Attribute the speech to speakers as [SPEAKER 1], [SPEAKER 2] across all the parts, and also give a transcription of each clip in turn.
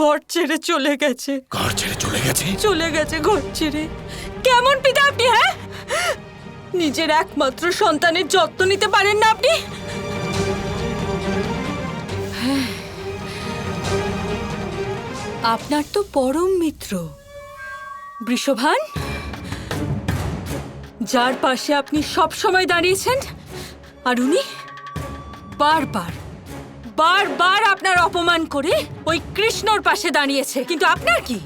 [SPEAKER 1] ঘর ছেড়ে চলে গেছে।
[SPEAKER 2] ঘর ছেড়ে চলে গেছে?
[SPEAKER 1] চলে গেছে ঘর ছেড়ে। কেমন পিতা আপনি, হ্যাঁ? নিজের একমাত্র সন্তানের যত্ন নিতে পারেন না আপনি? হ্যাঁ, আপনার তো পরম মিত্র বৃষভান, যার পাশে আপনি সব সময় দাঁড়িয়েছেন, আর উনি বারবার বারবার আপনার অপমান করে ওই কৃষ্ণর পাশে দাঁড়িয়েছে। কিন্তু আপনার কি,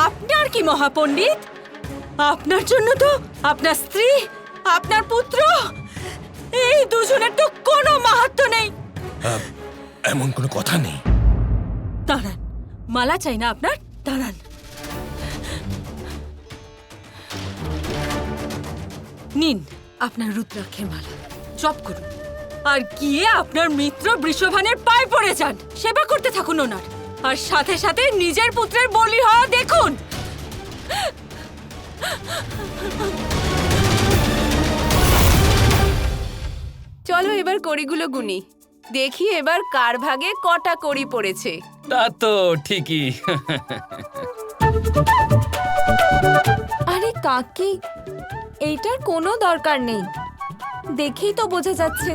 [SPEAKER 1] আপনার কি মহাপণ্ডিত? আপনার জন্য তো আপনার স্ত্রী, আপনার পুত্র, এই দুজনের তো কোনো মাহাত্ম্য নেই।
[SPEAKER 2] এমন কোনো কথা নেই।
[SPEAKER 1] দাঁড়ান, মালা চাই না আপনার? দাঁড়ান, নিন আপনার রুদ্রাক্ষের মালা, জপ করুন, আর গিয়ে আপনার মিত্র বৃষভানের পায়ে পড়ে যান, সেবা করতে থাকুন ওনার, আর সাথে সাথে নিজের পুত্রের বলি হওয়া দেখুন।
[SPEAKER 3] চলো এবার কড়িগুলো গুনি, দেখি এবার কার ভাগে কটা কড়ি পড়েছে।
[SPEAKER 4] তা তো ঠিকই।
[SPEAKER 5] আরে কাকি, এইটার কোনো দরকার নেই, দেখেই তো বোঝা যাচ্ছে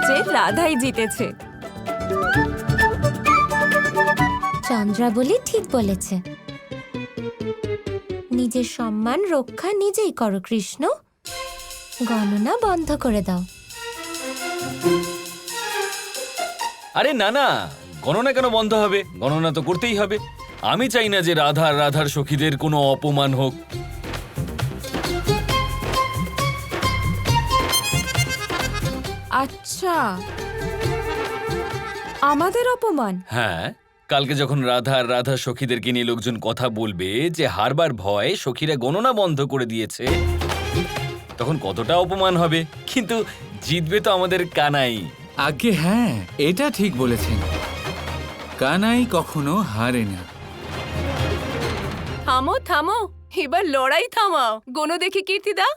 [SPEAKER 5] যে রাধাই জিতেছে।
[SPEAKER 6] চন্দ্রাবলী ঠিক বলেছে, নিজের সম্মান রক্ষা নিজেই করো কৃষ্ণ, গণনা বন্ধ করে দাও।
[SPEAKER 4] আরে না না, গণনা কেন বন্ধ হবে? গণনা তো করতেই হবে। আমি চাই না যে রাধার সখীদের কোনো অপমান হোক।
[SPEAKER 5] আচ্ছা, আমাদের অপমান?
[SPEAKER 4] হ্যাঁ, কালকে যখন রাধা সখীদেরকে নিয়ে লোকজন কথা বলবে যে হারবার ভয় সখীরা গণনা বন্ধ করে দিয়েছে, তখন কতটা অপমান হবে। কিন্তু জিতবে তো আমাদের কানাই।
[SPEAKER 7] আগে হ্যাঁ, এটা ঠিক বলেছেন, কানাই কখনো হারে না।
[SPEAKER 3] থামো থামো, এবার লড়াই থামাও। গোনো দেখি কীর্তিদা।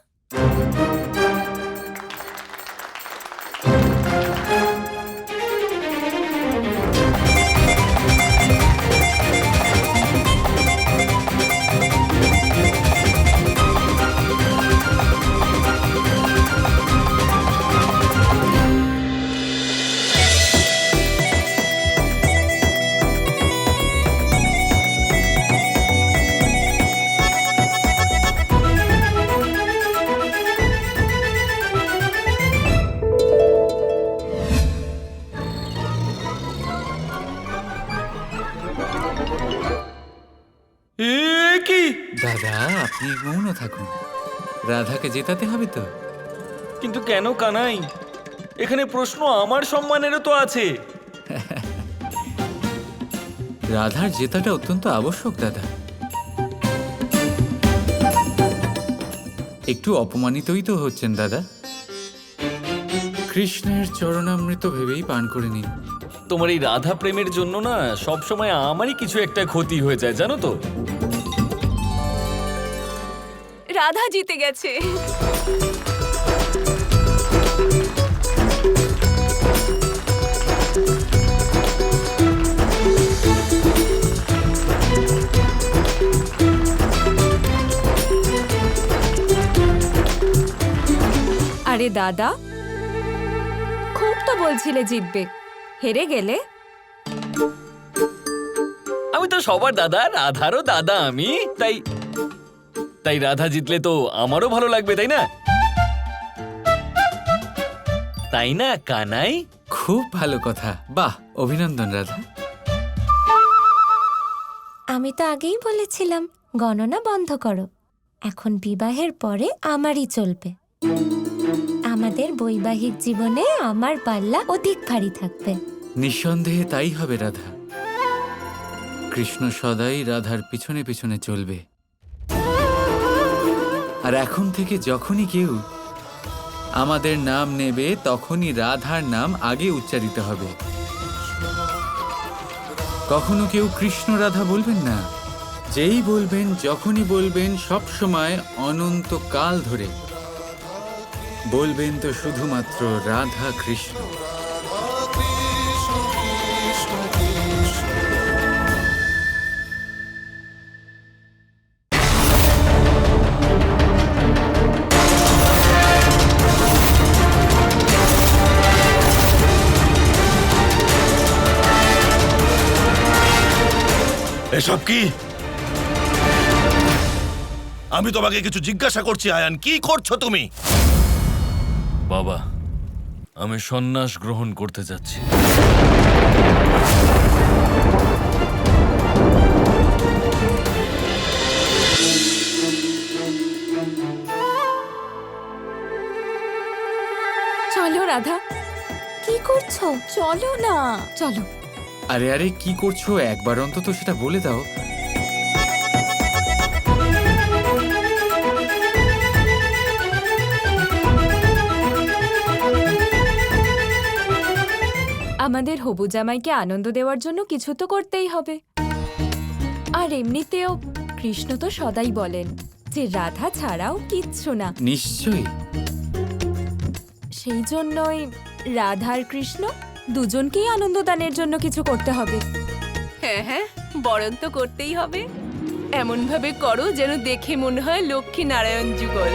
[SPEAKER 4] কি
[SPEAKER 7] দাদা, আপনি মৌন থাকুন, রাধাকে জেতাতে হবে তো।
[SPEAKER 4] কিন্তু কেন কানাই? এখানে প্রশ্ন আমার সম্মানেরও তো আছে।
[SPEAKER 7] রাধার জেতাটা অত্যন্ত আবশ্যক দাদা। একটু অপমানিতই তো হচ্ছেন দাদা। কৃষ্ণের চরণামৃত ভেবেই পান করে নিন।
[SPEAKER 4] তোমার এই রাধা প্রেমের জন্য না সব সময় আমারই কিছু একটা ক্ষতি হয়ে যায়, জানো তো?
[SPEAKER 3] রাধা জিতে গেছে।
[SPEAKER 5] আরে দাদা, খুব তো বলছিলে জিতবে, হেরে গেলে?
[SPEAKER 4] আমি তো সবার দাদা, রাধারও দাদা আমি, তাই রাধা জিতলে তো আমারও ভালো লাগবে, তাই না? তাই না কানাই?
[SPEAKER 7] খুব ভালো কথা, বাহ, অভিনন্দন রাধা।
[SPEAKER 6] আমি তো আগেই বলেছিলাম গণনা বন্ধ করো, এখন বিবাহের পরে আমারই চলবে। আমাদের বৈবাহিক জীবনে আমার পাল্লা অধিক ভারী থাকবে।
[SPEAKER 7] নিঃসন্দেহে তাই হবে রাধা। কৃষ্ণ সদাই রাধার পিছনে পিছনে চলবে। আর এখন থেকে যখনই কেউ আমাদের নাম নেবে, তখনই রাধার নাম আগে উচ্চারিত হবে। কখনো কেউ কৃষ্ণ রাধা বলবেন না, যেই বলবেন, যখনই বলবেন, সব সময় অনন্তকাল ধরে বলবেন তো শুধুমাত্র রাধা কৃষ্ণ।
[SPEAKER 2] এসব কি? আমি তোমাকে কিছু জিজ্ঞাসা করছি আয়ান, কি করছো তুমি?
[SPEAKER 4] বাবা, আমি সন্ন্যাস গ্রহণ করতে যাচ্ছি।
[SPEAKER 5] চলো রাধা,
[SPEAKER 6] কি করছো?
[SPEAKER 5] চলো না, চলো।
[SPEAKER 7] আরে আরে কি করছো, একবার অন্তত সেটা বলে দাও।
[SPEAKER 5] আমাদের হবু জামাইকে আনন্দ দেওয়ার জন্য কিছু তো করতেই হবে। আর এমনিতেও কৃষ্ণ তো সদাই বলেন যে রাধা ছাড়াও কিচ্ছু না।
[SPEAKER 7] নিশ্চয়ই।
[SPEAKER 5] সেই জন্যই রাধা আর কৃষ্ণ দুজনকেই আনন্দদানের জন্য কিছু করতে হবে।
[SPEAKER 3] হ্যাঁ হ্যাঁ, বরণ তো করতেই হবে। এমন ভাবে করো যেন দেখে মনে হয় লক্ষ্মী নারায়ণ যুগল।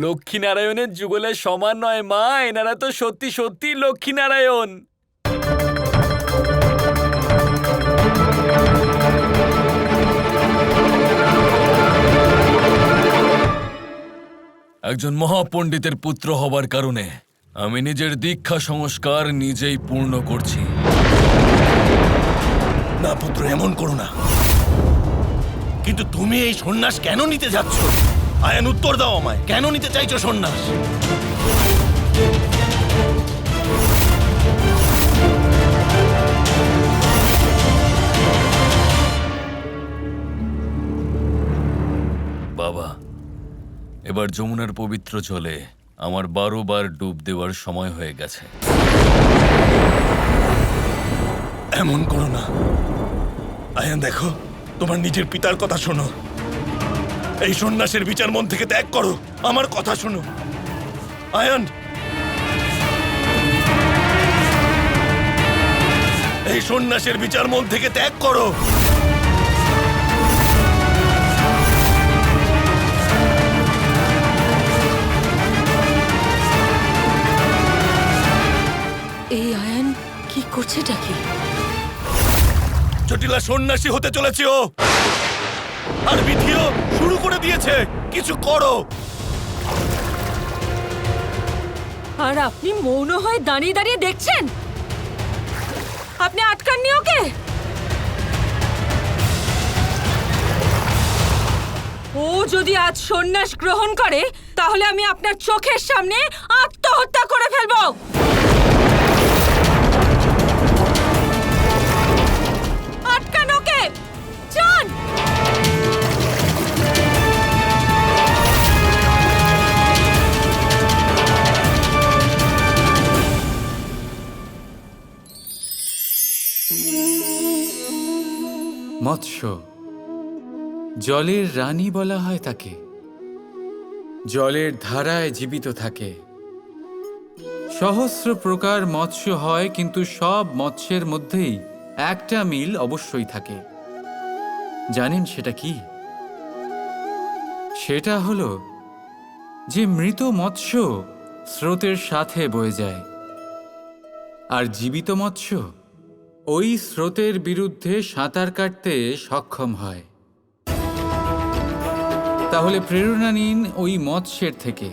[SPEAKER 4] লক্ষ্মীনারায়ণের যুগলের সমান নয় মা, এনারা তো সত্যি সত্যি লক্ষ্মীনারায়ণ। একজন মহাপণ্ডিতের পুত্র হবার কারণে আমি নিজের দীক্ষা সংস্কার নিজেই পূর্ণ করছি।
[SPEAKER 2] না পুত্র, এমন করো না। কিন্তু তুমি এই সন্ন্যাস কেন নিতে যাচ্ছ? আয়ান, উত্তর দাও আমায়, কেন নিতে চাইছো সন্ন্যাস?
[SPEAKER 4] বাবা, এবার যমুনার পবিত্র জলে আমার 12 বার ডুব দেওয়ার সময় হয়ে গেছে।
[SPEAKER 2] এমন করো না আয়ান, দেখো তোমার নিজের পিতার কথা শোনো। এই সন্ন্যাসের বিচার মন থেকে ত্যাগ করো, আমার কথা শোনো আয়ান। এই সন্ন্যাসের বিচার মন থেকে ত্যাগ করো।
[SPEAKER 1] এই আয়ান কি করছেটা কি?
[SPEAKER 2] জটিলা সন্ন্যাসী হতে চলেছে ও, আর বিধিও শুরু করে দিয়েছে। কিছু করো।
[SPEAKER 1] আর আপনি মৌন হয়ে দাঁড়িয়ে দাঁড়িয়ে দেখছেন? আপনি আটকাননি ওকে? ও যদি আজ সন্ন্যাস গ্রহণ করে তাহলে আমি আপনার চোখের সামনে আত্মহত্যা করে ফেলবো। আটকান ওকে, যান।
[SPEAKER 7] মৎস্য, জলের রানী বলা হয় তাকে। জলের ধারায় জীবিত থাকে। সহস্র প্রকার মৎস্য হয়, কিন্তু সব মৎস্যের মধ্যেই একটা মিল অবশ্যই থাকে। জানেন সেটা কি? সেটা হলো যে মৃত মৎস্য স্রোতের সাথে বয়ে যায়, আর জীবিত মৎস্য ওই স্রোতের বিরুদ্ধে সাঁতার কাটতে সক্ষম হয়। তাহলে প্রেরণা নিন ওই মৎস্যের থেকে,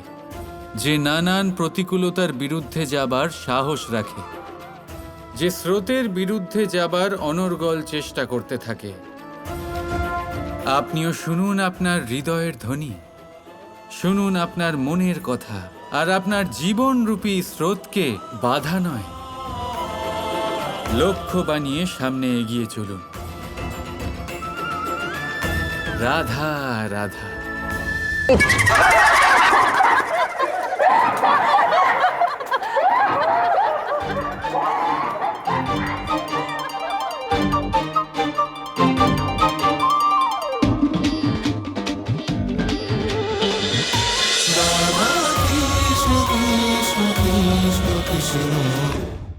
[SPEAKER 7] যে নানান প্রতিকূলতার বিরুদ্ধে যাবার সাহস রাখে, যে স্রোতের বিরুদ্ধে যাবার অনর্গল চেষ্টা করতে থাকে। আপনিও শুনুন আপনার হৃদয়ের ধ্বনি, শুনুন আপনার মনের কথা, আর আপনার জীবনরূপী স্রোতকে বাধা নয়, লক্ষ্য বানিয়ে সামনে এগিয়ে চলুন। রাধা রাধা।